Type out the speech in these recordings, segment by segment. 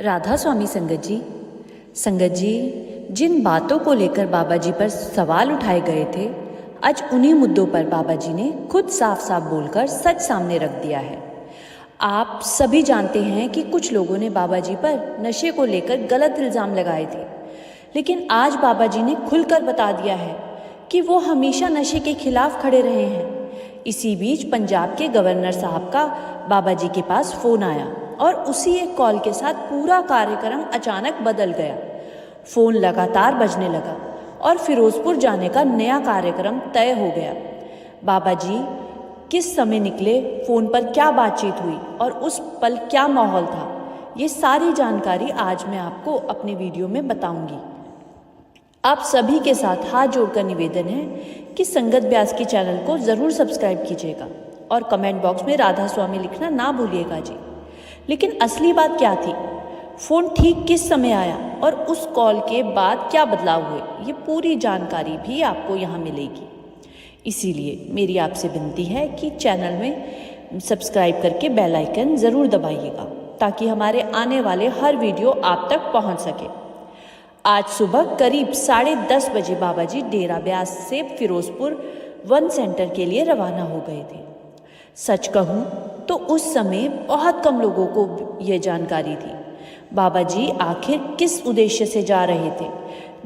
राधा स्वामी संगत जी, जिन बातों को लेकर बाबा जी पर सवाल उठाए गए थे, आज उन्हीं मुद्दों पर बाबा जी ने खुद साफ साफ बोलकर सच सामने रख दिया है। आप सभी जानते हैं कि कुछ लोगों ने बाबा जी पर नशे को लेकर गलत इल्ज़ाम लगाए थे, लेकिन आज बाबा जी ने खुलकर बता दिया है कि वो हमेशा नशे के खिलाफ खड़े रहे हैं। इसी बीच पंजाब के गवर्नर साहब का बाबा जी के पास फ़ोन आया और उसी एक कॉल के साथ पूरा कार्यक्रम अचानक बदल गया। फ़ोन लगातार बजने लगा और फिरोज़पुर जाने का नया कार्यक्रम तय हो गया। बाबा जी किस समय निकले, फ़ोन पर क्या बातचीत हुई और उस पल क्या माहौल था, ये सारी जानकारी आज मैं आपको अपने वीडियो में बताऊंगी। आप सभी के साथ हाथ जोड़कर निवेदन है कि संगत व्यास की चैनल को ज़रूर सब्सक्राइब कीजिएगा और कमेंट बॉक्स में राधा स्वामी लिखना ना भूलिएगा जी। लेकिन असली बात क्या थी, फ़ोन ठीक किस समय आया और उस कॉल के बाद क्या बदलाव हुए, ये पूरी जानकारी भी आपको यहाँ मिलेगी। इसीलिए मेरी आपसे विनती है कि चैनल में सब्सक्राइब करके बेल आइकन ज़रूर दबाइएगा ताकि हमारे आने वाले हर वीडियो आप तक पहुँच सके। आज सुबह करीब 10:30 बजे बाबा जी डेरा ब्यास से फिरोज़पुर वन सेंटर के लिए रवाना हो गए थे। सच कहूँ तो उस समय बहुत कम लोगों को ये जानकारी थी बाबा जी आखिर किस उद्देश्य से जा रहे थे,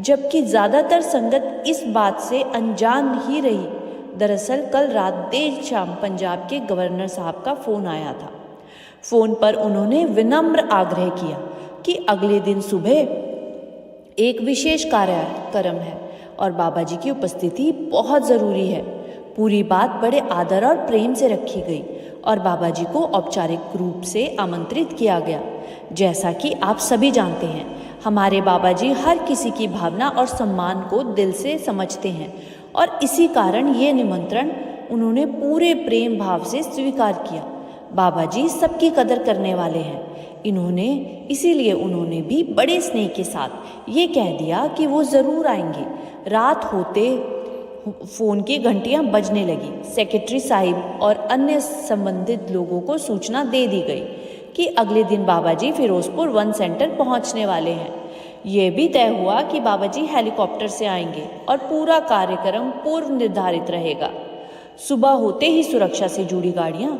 जबकि ज़्यादातर संगत इस बात से अनजान ही रही। दरअसल कल रात देर शाम पंजाब के गवर्नर साहब का फ़ोन आया था। फ़ोन पर उन्होंने विनम्र आग्रह किया कि अगले दिन सुबह एक विशेष कार्यक्रम है और बाबा जी की उपस्थिति बहुत ज़रूरी है। पूरी बात बड़े आदर और प्रेम से रखी गई और बाबा जी को औपचारिक रूप से आमंत्रित किया गया। जैसा कि आप सभी जानते हैं, हमारे बाबा जी हर किसी की भावना और सम्मान को दिल से समझते हैं और इसी कारण ये निमंत्रण उन्होंने पूरे प्रेम भाव से स्वीकार किया। बाबा जी सबकी कदर करने वाले हैं। इसीलिए उन्होंने भी बड़े स्नेह के साथ ये कह दिया कि वो ज़रूर आएंगे। रात होते फ़ोन की घंटियां बजने लगी। सेक्रेटरी साहिब और अन्य संबंधित लोगों को सूचना दे दी गई कि अगले दिन बाबा जी फिरोज़पुर वन सेंटर पहुंचने वाले हैं। ये भी तय हुआ कि बाबा जी हेलीकॉप्टर से आएंगे और पूरा कार्यक्रम पूर्व निर्धारित रहेगा। सुबह होते ही सुरक्षा से जुड़ी गाड़ियां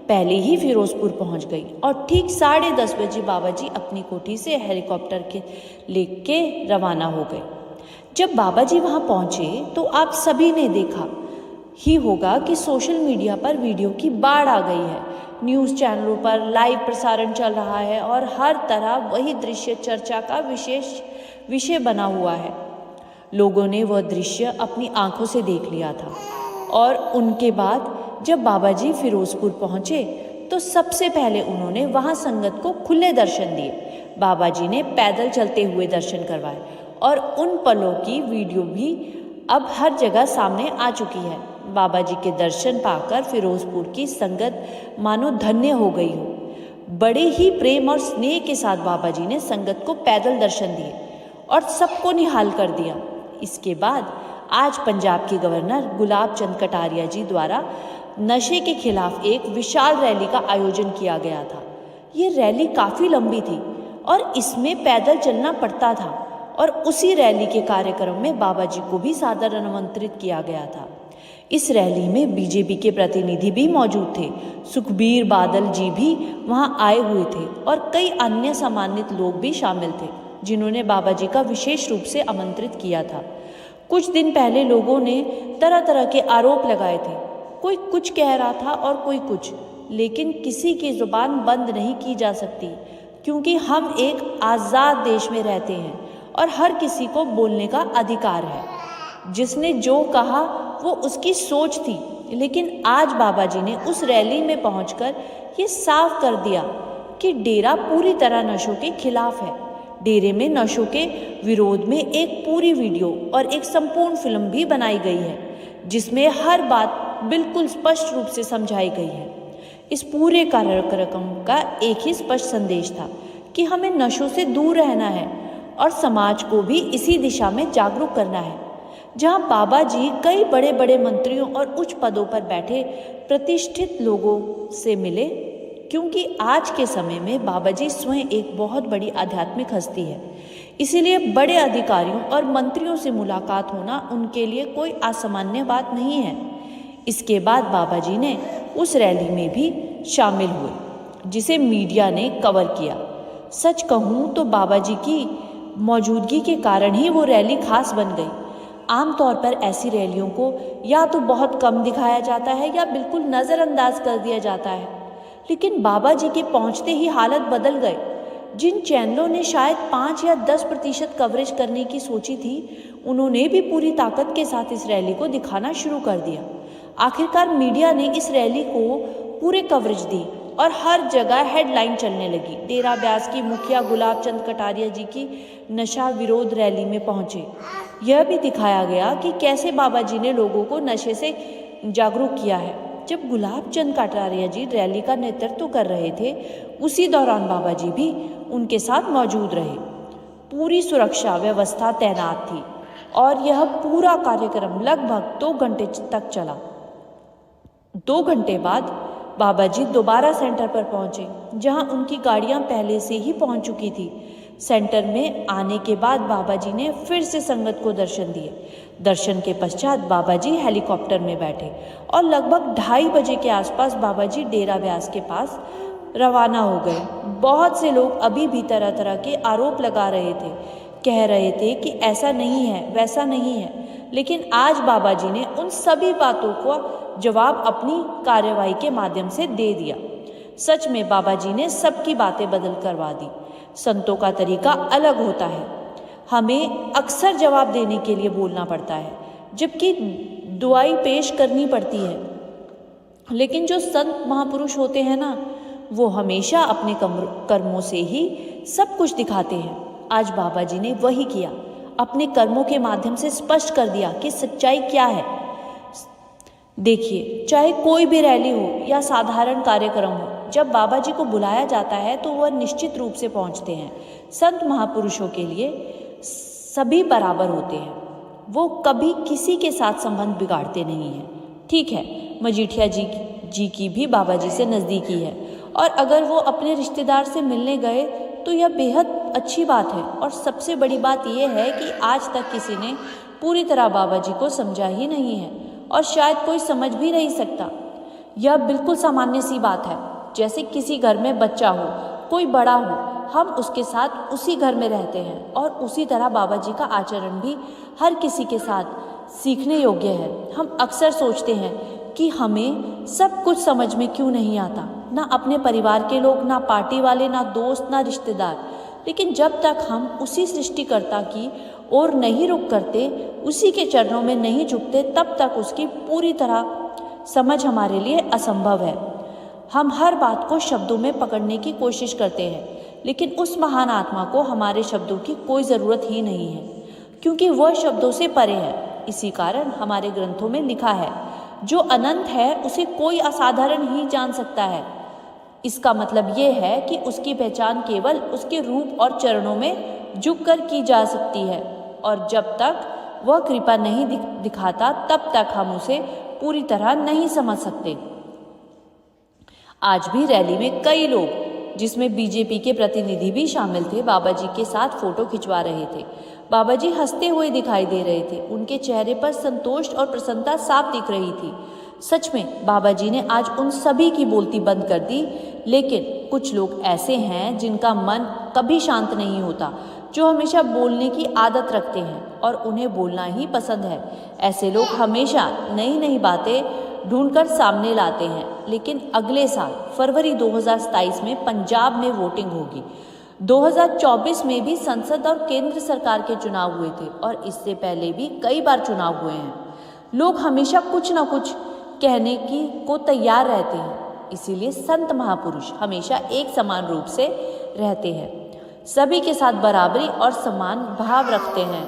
पहले ही फिरोज़पुर पहुंच गई और ठीक 10:30 बजे बाबा जी अपनी कोठी से हेलीकॉप्टर के लेके रवाना हो गए। जब बाबा जी वहां पहुंचे तो आप सभी ने देखा ही होगा कि सोशल मीडिया पर वीडियो की बाढ़ आ गई है। न्यूज़ चैनलों पर लाइव प्रसारण चल रहा है और हर तरह वही दृश्य चर्चा का विषय बना हुआ है। लोगों ने वह दृश्य अपनी आंखों से देख लिया था और उनके बाद जब बाबा जी फिरोज़पुर पहुँचे तो सबसे पहले उन्होंने वहाँ संगत को खुले दर्शन दिए। बाबा जी ने पैदल चलते हुए दर्शन करवाए और उन पलों की वीडियो भी अब हर जगह सामने आ चुकी है। बाबा जी के दर्शन पाकर फिरोज़पुर की संगत मानो धन्य हो गई हो। बड़े ही प्रेम और स्नेह के साथ बाबा जी ने संगत को पैदल दर्शन दिए और सबको निहाल कर दिया। इसके बाद आज पंजाब के गवर्नर गुलाब चंद कटारिया जी द्वारा नशे के खिलाफ एक विशाल रैली का आयोजन किया गया था। ये रैली काफ़ी लंबी थी और इसमें पैदल चलना पड़ता था और उसी रैली के कार्यक्रम में बाबा जी को भी सादर आमंत्रित किया गया था। इस रैली में बीजेपी के प्रतिनिधि भी मौजूद थे। सुखबीर बादल जी भी वहां आए हुए थे और कई अन्य सम्मानित लोग भी शामिल थे जिन्होंने बाबा जी का विशेष रूप से आमंत्रित किया था। कुछ दिन पहले लोगों ने तरह तरह के आरोप लगाए थे। कोई कुछ कह रहा था और कोई कुछ, लेकिन किसी की ज़ुबान बंद नहीं की जा सकती क्योंकि हम एक आज़ाद देश में रहते हैं और हर किसी को बोलने का अधिकार है। जिसने जो कहा वो उसकी सोच थी, लेकिन आज बाबा जी ने उस रैली में पहुंचकर ये साफ कर दिया कि डेरा पूरी तरह नशों के खिलाफ है। डेरे में नशों के विरोध में एक पूरी वीडियो और एक संपूर्ण फिल्म भी बनाई गई है जिसमें हर बात बिल्कुल स्पष्ट रूप से समझाई गई है। इस पूरे कार्यक्रम का एक ही स्पष्ट संदेश था कि हमें नशों से दूर रहना है और समाज को भी इसी दिशा में जागरूक करना है। जहां बाबा जी कई बड़े बड़े मंत्रियों और उच्च पदों पर बैठे प्रतिष्ठित लोगों से मिले, क्योंकि आज के समय में बाबा जी स्वयं एक बहुत बड़ी आध्यात्मिक हस्ती है, इसीलिए बड़े अधिकारियों और मंत्रियों से मुलाकात होना उनके लिए कोई असामान्य बात नहीं है। इसके बाद बाबा जी ने उस रैली में भी शामिल हुए, जिसे मीडिया ने कवर किया। सच कहूँ तो बाबा जी की मौजूदगी के कारण ही वो रैली खास बन गई। आमतौर पर ऐसी रैलियों को या तो बहुत कम दिखाया जाता है या बिल्कुल नज़रअंदाज कर दिया जाता है, लेकिन बाबा जी के पहुंचते ही हालत बदल गए। जिन चैनलों ने शायद 5 या 10% कवरेज करने की सोची थी, उन्होंने भी पूरी ताकत के साथ इस रैली को दिखाना शुरू कर दिया। आखिरकार मीडिया ने इस रैली को पूरे कवरेज दी और हर जगह हेडलाइन चलने लगी। डेरा ब्यास की मुखिया गुलाब चंद कटारिया जी की नशा विरोध रैली में पहुंचे। यह भी दिखाया गया कि कैसे बाबा जी ने लोगों को नशे से जागरूक किया है। जब गुलाब चंद कटारिया जी रैली का नेतृत्व कर रहे थे, उसी दौरान बाबा जी भी उनके साथ मौजूद रहे। पूरी सुरक्षा व्यवस्था तैनात थी और यह पूरा कार्यक्रम लगभग 2 घंटे तक चला। 2 घंटे बाद बाबा जी दोबारा सेंटर पर पहुंचे, जहां उनकी गाड़ियां पहले से ही पहुंच चुकी थी। सेंटर में आने के बाद बाबा जी ने फिर से संगत को दर्शन दिए। दर्शन के पश्चात बाबा जी हेलीकॉप्टर में बैठे और लगभग 2:30 बजे के आसपास बाबा जी डेरा व्यास के पास रवाना हो गए। बहुत से लोग अभी भी तरह तरह के आरोप लगा रहे थे, कह रहे थे कि ऐसा नहीं है, वैसा नहीं है, लेकिन आज बाबा जी ने उन सभी बातों को जवाब अपनी कार्यवाही के माध्यम से दे दिया। सच में बाबा जी ने सबकी बातें बदल करवा दी। संतों का तरीका अलग होता है, हमें अक्सर जवाब देने के लिए बोलना पड़ता है, जबकि दुआई पेश करनी पड़ती है। लेकिन जो संत महापुरुष होते हैं ना, वो हमेशा अपने कर्मों से ही सब कुछ दिखाते हैं। आज बाबा जी ने वही किया, अपने कर्मों के माध्यम से स्पष्ट कर दिया कि सच्चाई क्या है। देखिए, चाहे कोई भी रैली हो या साधारण कार्यक्रम हो, जब बाबा जी को बुलाया जाता है तो वह निश्चित रूप से पहुंचते हैं। संत महापुरुषों के लिए सभी बराबर होते हैं, वो कभी किसी के साथ संबंध बिगाड़ते नहीं हैं। ठीक है, मजीठिया जी की भी बाबा जी से नज़दीकी है, और अगर वो अपने रिश्तेदार से मिलने गए तो यह बेहद अच्छी बात है। और सबसे बड़ी बात यह है कि आज तक किसी ने पूरी तरह बाबा जी को समझा ही नहीं है, और शायद कोई समझ भी नहीं सकता। यह बिल्कुल सामान्य सी बात है, जैसे किसी घर में बच्चा हो, कोई बड़ा हो, हम उसके साथ उसी घर में रहते हैं, और उसी तरह बाबा जी का आचरण भी हर किसी के साथ सीखने योग्य है। हम अक्सर सोचते हैं कि हमें सब कुछ समझ में क्यों नहीं आता, ना अपने परिवार के लोग, ना पार्टी वाले, ना दोस्त, ना रिश्तेदार। लेकिन जब तक हम उसी सृष्टिकर्ता की ओर नहीं रुख करते, उसी के चरणों में नहीं झुकते, तब तक उसकी पूरी तरह समझ हमारे लिए असंभव है। हम हर बात को शब्दों में पकड़ने की कोशिश करते हैं, लेकिन उस महान आत्मा को हमारे शब्दों की कोई ज़रूरत ही नहीं है, क्योंकि वह शब्दों से परे है। इसी कारण हमारे ग्रंथों में लिखा है, जो अनंत है उसे कोई असाधारण ही जान सकता है। इसका मतलब ये है कि उसकी पहचान केवल उसके रूप और चरणों में झुककर की जा सकती है, और जब तक वह कृपा नहीं दिखाता, तब तक हम उसे पूरी तरह नहीं समझ सकते। आज भी रैली में कई लोग, जिसमें बीजेपी के प्रतिनिधि भी शामिल थे, बाबा जी के साथ फोटो खिंचवा रहे थे। बाबा जी हंसते हुए दिखाई दे रहे थे, उनके चेहरे पर संतोष और प्रसन्नता साफ दिख रही थी। सच में बाबा जी ने आज उन सभी की बोलती बंद कर दी। लेकिन कुछ लोग ऐसे हैं जिनका मन कभी शांत नहीं होता, जो हमेशा बोलने की आदत रखते हैं और उन्हें बोलना ही पसंद है। ऐसे लोग हमेशा नई नई बातें ढूंढकर सामने लाते हैं। लेकिन अगले साल फरवरी 2027 में पंजाब में वोटिंग होगी। 2024 में भी संसद और केंद्र सरकार के चुनाव हुए थे, और इससे पहले भी कई बार चुनाव हुए हैं। लोग हमेशा कुछ न कुछ कहने को तैयार रहते हैं, इसीलिए संत महापुरुष हमेशा एक समान रूप से रहते हैं, सभी के साथ बराबरी और समान भाव रखते हैं।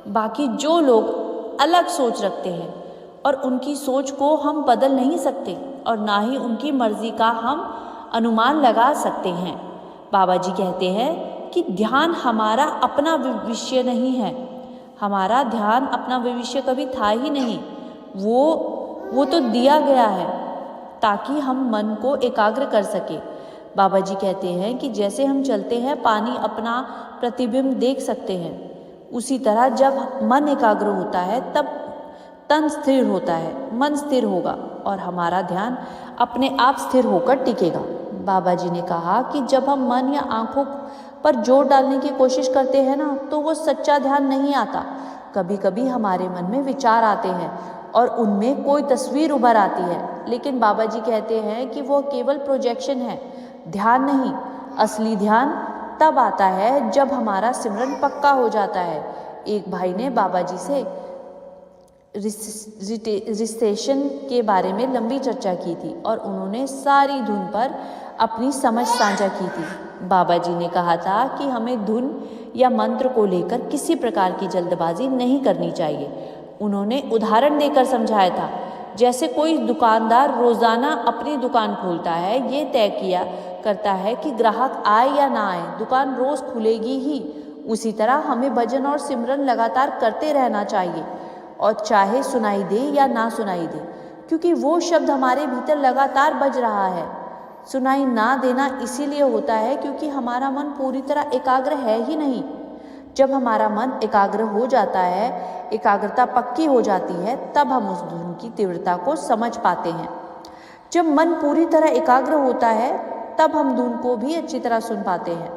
बाकी जो लोग अलग सोच रखते हैं, और उनकी सोच को हम बदल नहीं सकते, और ना ही उनकी मर्जी का हम अनुमान लगा सकते हैं। बाबा जी कहते हैं कि ध्यान हमारा अपना भविष्य नहीं है। हमारा ध्यान अपना भविष्य कभी था ही नहीं, वो तो दिया गया है ताकि हम मन को एकाग्र कर सके। बाबा जी कहते हैं कि जैसे हम चलते हैं पानी अपना प्रतिबिंब देख सकते हैं, उसी तरह जब मन एकाग्र होता है तब तन स्थिर होता है, मन स्थिर होगा और हमारा ध्यान अपने आप स्थिर होकर टिकेगा। बाबा जी ने कहा कि जब हम मन या आंखों पर जोर डालने की कोशिश करते हैं ना, तो वो सच्चा ध्यान नहीं आता। कभी कभी हमारे मन में विचार आते हैं और उनमें कोई तस्वीर उभर आती है, लेकिन बाबा जी कहते हैं कि वो केवल प्रोजेक्शन है, ध्यान नहीं। असली ध्यान तब आता है जब हमारा सिमरन पक्का हो जाता है। एक भाई ने बाबा जी से रिसेशन के बारे में लंबी चर्चा की थी और उन्होंने सारी धुन पर अपनी समझ साझा की थी। बाबा जी ने कहा था कि हमें धुन या मंत्र को लेकर किसी प्रकार की जल्दबाजी नहीं करनी चाहिए। उन्होंने उदाहरण देकर समझाया था, जैसे कोई दुकानदार रोजाना अपनी दुकान खोलता है, ये तय किया करता है कि ग्राहक आए या ना आए, दुकान रोज खुलेगी ही। उसी तरह हमें भजन और सिमरन लगातार करते रहना चाहिए, और चाहे सुनाई दे या ना सुनाई दे, क्योंकि वो शब्द हमारे भीतर लगातार बज रहा है। सुनाई ना देना इसीलिए होता है क्योंकि हमारा मन पूरी तरह एकाग्र है ही नहीं। जब हमारा मन एकाग्र हो जाता है, एकाग्रता पक्की हो जाती है, तब हम उस धुन की तीव्रता को समझ पाते हैं। जब मन पूरी तरह एकाग्र होता है, तब हम धुन को भी अच्छी तरह सुन पाते हैं।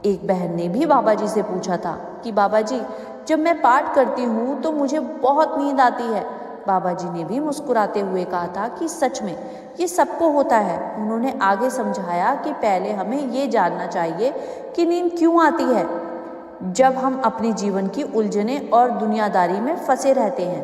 एक बहन ने भी बाबा जी से पूछा था कि बाबा जी, जब मैं पाठ करती हूँ तो मुझे बहुत नींद आती है। बाबा जी ने भी मुस्कुराते हुए कहा था कि सच में ये सबको होता है। उन्होंने आगे समझाया कि पहले हमें ये जानना चाहिए कि नींद क्यों आती है। जब हम अपने जीवन की उलझने और दुनियादारी में फंसे रहते हैं,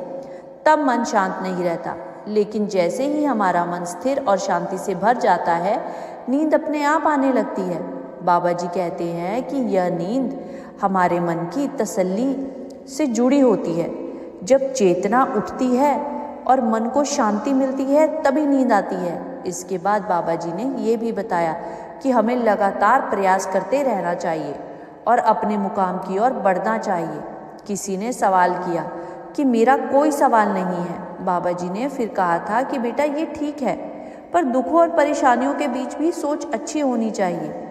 तब मन शांत नहीं रहता, लेकिन जैसे ही हमारा मन स्थिर और शांति से भर जाता है, नींद अपने आप आने लगती है। बाबा जी कहते हैं कि यह नींद हमारे मन की तसल्ली से जुड़ी होती है। जब चेतना उठती है और मन को शांति मिलती है, तभी नींद आती है। इसके बाद बाबा जी ने ये भी बताया कि हमें लगातार प्रयास करते रहना चाहिए और अपने मुकाम की ओर बढ़ना चाहिए। किसी ने सवाल किया कि मेरा कोई सवाल नहीं है। बाबा जी ने फिर कहा था कि बेटा, ये ठीक है, पर दुखों और परेशानियों के बीच भी सोच अच्छी होनी चाहिए।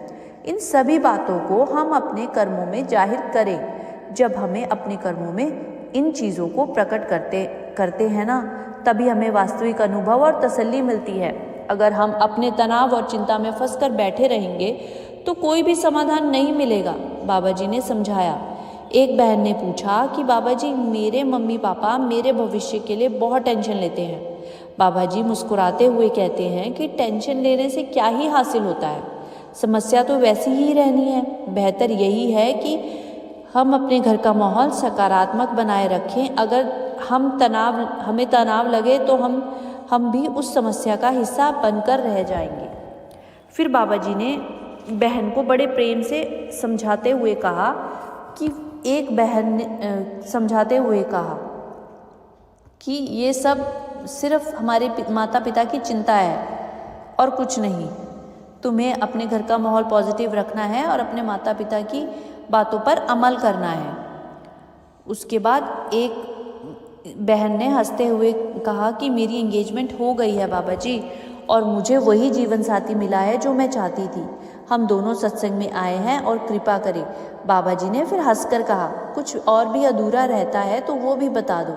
इन सभी बातों को हम अपने कर्मों में जाहिर करें। जब हमें अपने कर्मों में इन चीज़ों को प्रकट करते हैं ना, तभी हमें वास्तविक अनुभव और तसल्ली मिलती है। अगर हम अपने तनाव और चिंता में फंसकर बैठे रहेंगे तो कोई भी समाधान नहीं मिलेगा। बाबा जी ने समझाया। एक बहन ने पूछा कि बाबा जी, मेरे मम्मी पापा मेरे भविष्य के लिए बहुत टेंशन लेते हैं। बाबा जी मुस्कुराते हुए कहते हैं कि टेंशन लेने से क्या ही हासिल होता है, समस्या तो वैसी ही रहनी है। बेहतर यही है कि हम अपने घर का माहौल सकारात्मक बनाए रखें। अगर हमें तनाव लगे तो हम भी उस समस्या का हिस्सा बनकर रह जाएंगे। फिर बाबा जी ने बहन को बड़े प्रेम से समझाते हुए कहा कि ये सब सिर्फ हमारे माता पिता की चिंता है और कुछ नहीं। तुम्हें अपने घर का माहौल पॉजिटिव रखना है और अपने माता पिता की बातों पर अमल करना है। उसके बाद एक बहन ने हंसते हुए कहा कि मेरी एंगेजमेंट हो गई है बाबा जी, और मुझे वही जीवन साथी मिला है जो मैं चाहती थी। हम दोनों सत्संग में आए हैं और कृपा करें। बाबा जी ने फिर हंसकर कहा, कुछ और भी अधूरा रहता है तो वो भी बता दो।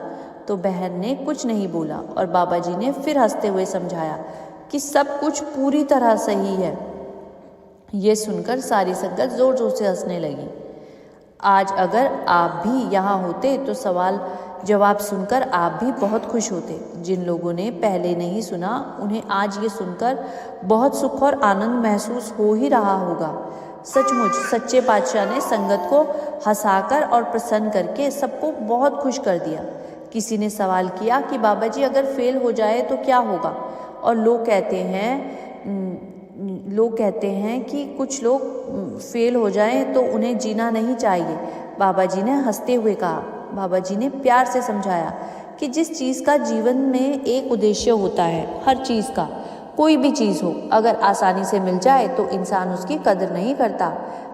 तो बहन ने कुछ नहीं बोला और बाबा जी ने फिर हंसते हुए समझाया कि सब कुछ पूरी तरह सही है। ये सुनकर सारी संगत जोर जोर से हंसने लगी। आज अगर आप भी यहाँ होते तो सवाल जवाब सुनकर आप भी बहुत खुश होते। जिन लोगों ने पहले नहीं सुना, उन्हें आज ये सुनकर बहुत सुख और आनंद महसूस हो ही रहा होगा। सचमुच सच्चे पातशाह ने संगत को हंसाकर और प्रसन्न करके सबको बहुत खुश कर दिया। किसी ने सवाल किया कि बाबा जी, अगर फेल हो जाए तो क्या होगा? और लोग कहते हैं कि कुछ लोग फेल हो जाएं तो उन्हें जीना नहीं चाहिए। बाबा जी ने हंसते हुए कहा। बाबा जी ने प्यार से समझाया कि जिस चीज़ का जीवन में एक उद्देश्य होता है, हर चीज़ का, कोई भी चीज़ हो, अगर आसानी से मिल जाए तो इंसान उसकी कदर नहीं करता।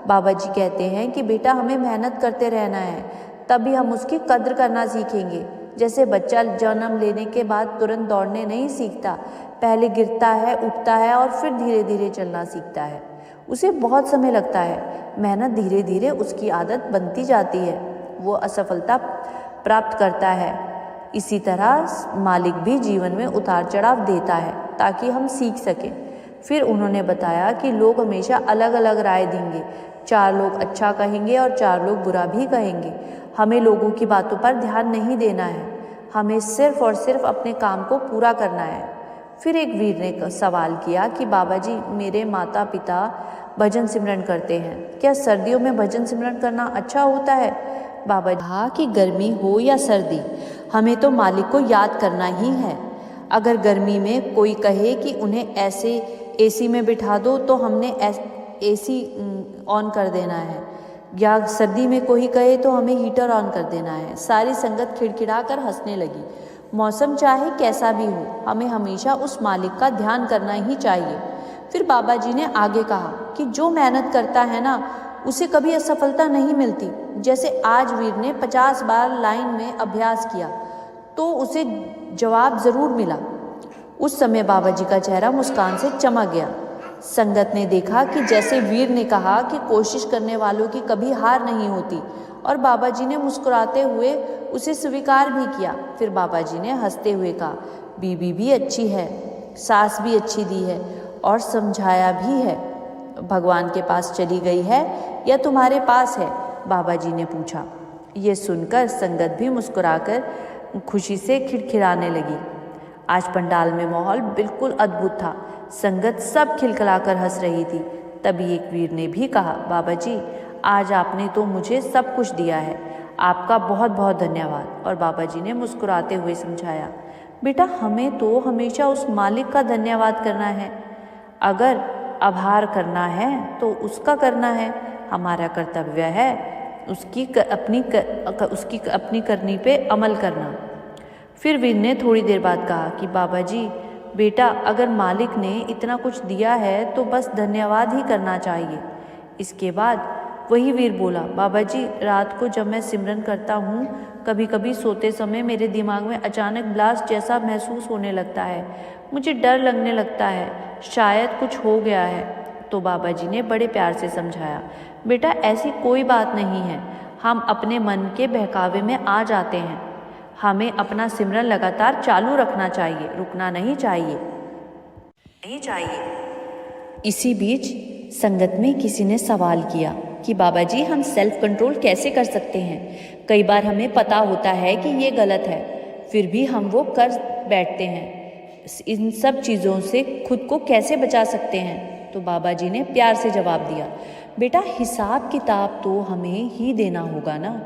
बाबा जी कहते हैं कि बेटा, हमें मेहनत करते रहना है, तभी हम उसकी कद्र करना सीखेंगे। जैसे बच्चा जन्म लेने के बाद तुरंत दौड़ने नहीं सीखता, पहले गिरता है, उठता है और फिर धीरे धीरे चलना सीखता है। उसे बहुत समय लगता है। मेहनत धीरे धीरे उसकी आदत बनती जाती है, वो असफलता प्राप्त करता है। इसी तरह मालिक भी जीवन में उतार चढ़ाव देता है ताकि हम सीख सकें। फिर उन्होंने बताया कि लोग हमेशा अलग अलग राय देंगे, 4 लोग अच्छा कहेंगे और 4 लोग बुरा भी कहेंगे। हमें लोगों की बातों पर ध्यान नहीं देना है, हमें सिर्फ और सिर्फ अपने काम को पूरा करना है। फिर एक वीर ने सवाल किया कि बाबा जी, मेरे माता पिता भजन सिमरन करते हैं, क्या सर्दियों में भजन सिमरन करना अच्छा होता है? बाबा जी कहा कि गर्मी हो या सर्दी, हमें तो मालिक को याद करना ही है। अगर गर्मी में कोई कहे कि उन्हें ऐसे एसी में बिठा दो तो हमने एसी ऑन कर देना है, या सर्दी में कोई कहे तो हमें हीटर ऑन कर देना है। सारी संगत खिड़खिड़ा कर हंसने लगी। मौसम चाहे कैसा भी हो, हमें हमेशा उस मालिक का ध्यान करना ही चाहिए। फिर बाबा जी ने आगे कहा कि जो मेहनत करता है ना, उसे कभी असफलता नहीं मिलती। जैसे आज वीर ने 50 बार लाइन में अभ्यास किया तो उसे जवाब ज़रूर मिला। उस समय बाबा जी का चेहरा मुस्कान से चमक गया। संगत ने देखा कि जैसे वीर ने कहा कि कोशिश करने वालों की कभी हार नहीं होती, और बाबा जी ने मुस्कुराते हुए उसे स्वीकार भी किया। फिर बाबा जी ने हंसते हुए कहा, बीबी भी अच्छी है, सास भी अच्छी दी है और समझाया भी है। भगवान के पास चली गई है या तुम्हारे पास है? बाबा जी ने पूछा। ये सुनकर संगत भी मुस्कुराकर खुशी से खिड़खिड़ाने लगी। आज पंडाल में माहौल बिल्कुल अद्भुत था। संगत सब खिलखिलाकर हंस रही थी। तभी एक वीर ने भी कहा, बाबा जी, आज आपने तो मुझे सब कुछ दिया है, आपका बहुत बहुत धन्यवाद। और बाबा जी ने मुस्कुराते हुए समझाया, बेटा, हमें तो हमेशा उस मालिक का धन्यवाद करना है। अगर आभार करना है तो उसका करना है। हमारा कर्तव्य है उसकी अपनी करनी पे अमल करना। फिर वीर ने थोड़ी देर बाद कहा कि बाबा जी, बेटा, अगर मालिक ने इतना कुछ दिया है तो बस धन्यवाद ही करना चाहिए। इसके बाद वही वीर बोला, बाबा जी, रात को जब मैं सिमरन करता हूँ, कभी कभी सोते समय मेरे दिमाग में अचानक ब्लास्ट जैसा महसूस होने लगता है। मुझे डर लगने लगता है, शायद कुछ हो गया है। तो बाबा जी ने बड़े प्यार से समझाया, बेटा, ऐसी कोई बात नहीं है। हम अपने मन के बहकावे में आ जाते हैं। हमें अपना सिमरन लगातार चालू रखना चाहिए, रुकना नहीं चाहिए। इसी बीच संगत में किसी ने सवाल किया कि बाबा जी, हम सेल्फ कंट्रोल कैसे कर सकते हैं? कई बार हमें पता होता है कि ये गलत है, फिर भी हम वो कर बैठते हैं। इन सब चीज़ों से खुद को कैसे बचा सकते हैं? तो बाबा जी ने प्यार से जवाब दिया, बेटा, हिसाब किताब तो हमें ही देना होगा ना।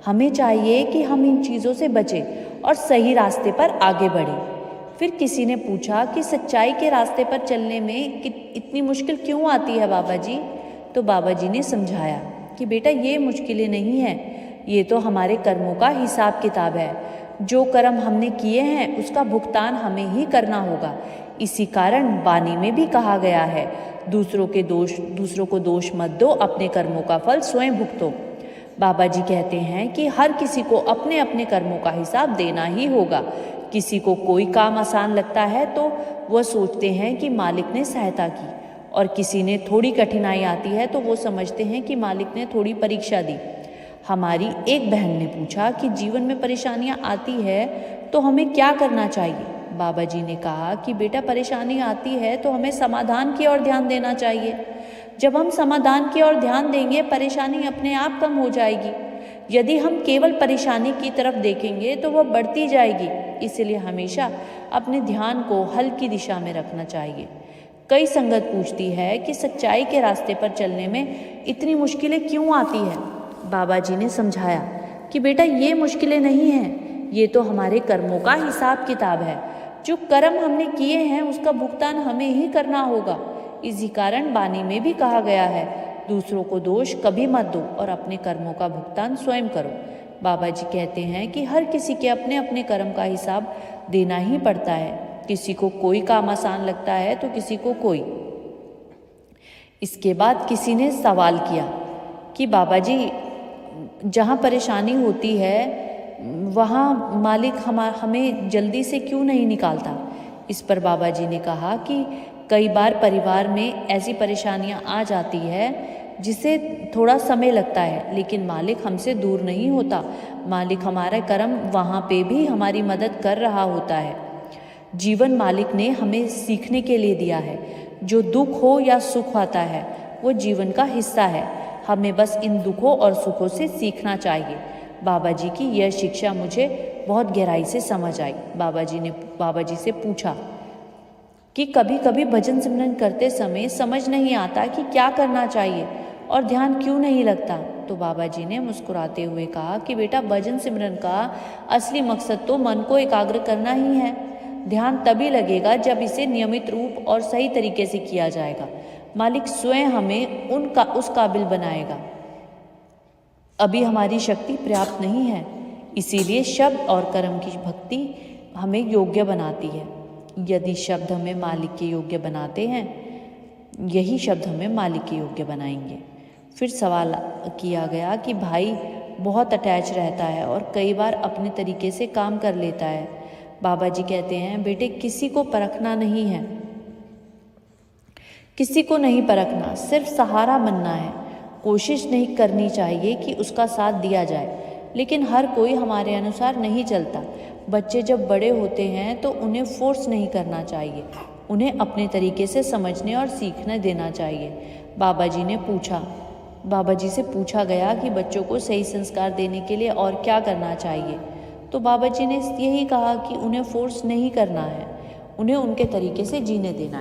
हमें चाहिए कि हम इन चीज़ों से बचें और सही रास्ते पर आगे बढ़ें। फिर किसी ने पूछा कि सच्चाई के रास्ते पर चलने में इतनी मुश्किल क्यों आती है बाबा जी? तो बाबा जी ने समझाया कि बेटा, ये मुश्किलें नहीं हैं, ये तो हमारे कर्मों का हिसाब किताब है। जो कर्म हमने किए हैं उसका भुगतान हमें ही करना होगा। इसी कारण वाणी में भी कहा गया है, दूसरों को दोष मत दो, अपने कर्मों का फल स्वयं भुगतो। बाबा जी कहते हैं कि हर किसी को अपने अपने कर्मों का हिसाब देना ही होगा। किसी को कोई काम आसान लगता है तो वह सोचते हैं कि मालिक ने सहायता की, और किसी ने थोड़ी कठिनाई आती है तो वो समझते हैं कि मालिक ने थोड़ी परीक्षा दी। हमारी एक बहन ने पूछा कि जीवन में परेशानियां आती है तो हमें क्या करना चाहिए? बाबा जी ने कहा कि बेटा, परेशानी आती है तो हमें समाधान की ओर ध्यान देना चाहिए। जब हम समाधान की ओर ध्यान देंगे, परेशानी अपने आप कम हो जाएगी। यदि हम केवल परेशानी की तरफ देखेंगे तो वह बढ़ती जाएगी। इसलिए हमेशा अपने ध्यान को हल की दिशा में रखना चाहिए। कई संगत पूछती है कि सच्चाई के रास्ते पर चलने में इतनी मुश्किलें क्यों आती है? बाबा जी ने समझाया कि बेटा, ये मुश्किलें नहीं हैं, ये तो हमारे कर्मों का हिसाब किताब है। जो कर्म हमने किए हैं उसका भुगतान हमें ही करना होगा। इसी कारण वाणी में भी कहा गया है, दूसरों को दोष कभी मत दो और अपने कर्मों का भुगतान स्वयं करो। बाबा जी कहते हैं कि हर किसी के अपने अपने कर्म का हिसाब देना ही पड़ता है। किसी को कोई काम आसान लगता है तो किसी को कोई। इसके बाद किसी ने सवाल किया कि बाबा जी, जहाँ परेशानी होती है वहाँ मालिक हमें जल्दी से क्यों नहीं निकालता? इस पर बाबा जी ने कहा कि कई बार परिवार में ऐसी परेशानियां आ जाती है जिसे थोड़ा समय लगता है, लेकिन मालिक हमसे दूर नहीं होता। मालिक हमारे कर्म वहाँ पे भी हमारी मदद कर रहा होता है। जीवन मालिक ने हमें सीखने के लिए दिया है। जो दुख हो या सुख आता है वो जीवन का हिस्सा है। हमें बस इन दुखों और सुखों से सीखना चाहिए। बाबा जी की यह शिक्षा मुझे बहुत गहराई से समझ आई। बाबा जी से पूछा कि कभी कभी भजन सिमरन करते समय समझ नहीं आता कि क्या करना चाहिए और ध्यान क्यों नहीं लगता। तो बाबा जी ने मुस्कुराते हुए कहा कि बेटा, भजन सिमरन का असली मकसद तो मन को एकाग्र करना ही है। ध्यान तभी लगेगा जब इसे नियमित रूप और सही तरीके से किया जाएगा। मालिक स्वयं हमें उस काबिल बनाएगा। अभी हमारी शक्ति पर्याप्त नहीं है, इसीलिए शब्द और कर्म की भक्ति हमें योग्य बनाती है। यदि शब्द हमें मालिक के योग्य बनाते हैं, यही शब्द हमें मालिक के योग्य बनाएंगे। फिर सवाल किया गया कि भाई बहुत अटैच रहता है और कई बार अपने तरीके से काम कर लेता है। बाबा जी कहते हैं, बेटे, किसी को परखना नहीं है, किसी को नहीं परखना, सिर्फ सहारा बनना है। कोशिश नहीं करनी चाहिए कि उसका साथ दिया जाए, लेकिन हर कोई हमारे अनुसार नहीं चलता। बच्चे जब बड़े होते हैं तो उन्हें फोर्स नहीं करना चाहिए, उन्हें अपने तरीके से समझने और सीखने देना चाहिए। बाबा जी से पूछा गया कि बच्चों को सही संस्कार देने के लिए और क्या करना चाहिए। तो बाबा जी ने यही कहा कि उन्हें फोर्स नहीं करना है, उन्हें उनके तरीके से जीने देना है।